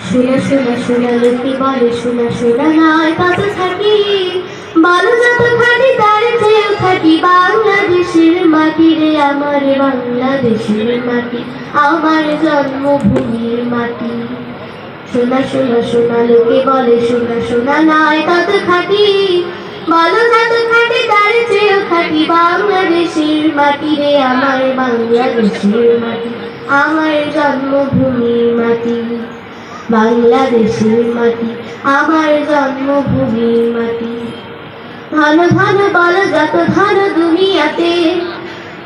শোনা শোনা শোনা লোকে বলে শোনা শোনা নয় কত থাকি বলো যত খাটি তার চেয়েও থাকি বাংলাদেশের মাটি রে আমার বাংলাদেশের মাটি আমার জন্মভূমির মাটি। শোনা শোনা শোনা লোকে বলে শোনা শোনা নয় কত খাটি বলো যত খাটি তার চেয়েও খাটি বাংলাদেশের মাটি রে আমার বাংলাদেশের মাটি আমার জন্মভূমির মাটি। বাংলাদেশের মাটি আমার জন্মভূমির মাটি। ধন ধন বলো যত ধন দুনিয়াতে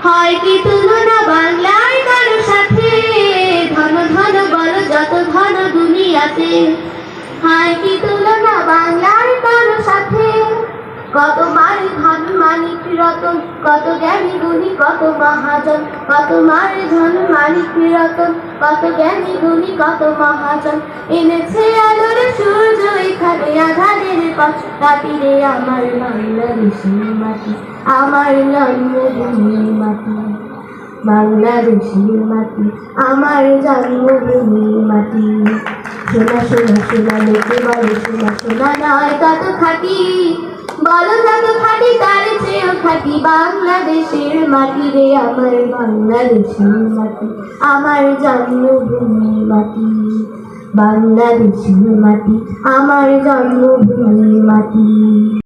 হয় কি তুলনা বাংলার কারো সাথে। ধন ধন বলো যত ধন দুনিয়াতে হয় কি তুলনা বাংলার কারো সাথে। কত মারি ধন মানিক রতন কত জ্ঞানী গুণী কত মহাজন কত মারি ধন মানিক রতন কত জ্ঞানী গুণী কত মহাজন এনেছে আলোর সূর্য এখানে আধারের পথ কাটিরে আমার বাংলাদেশের মাটি আমার জন্মভূমির মাটি। বাংলাদেশের মাটি আমার জন্মভূমির মাটি। শোনা শোনা শোনা লোকে বলে শোনা শোনা নয় কত খাটি বলো যত খাটি তার চেয়েও খাটি বাংলাদেশের মাটি রে আমার বাংলাদেশের মাটি আমার জন্মভূমির মাটি। বাংলাদেশের মাটি আমার জন্মভূমির মাটি।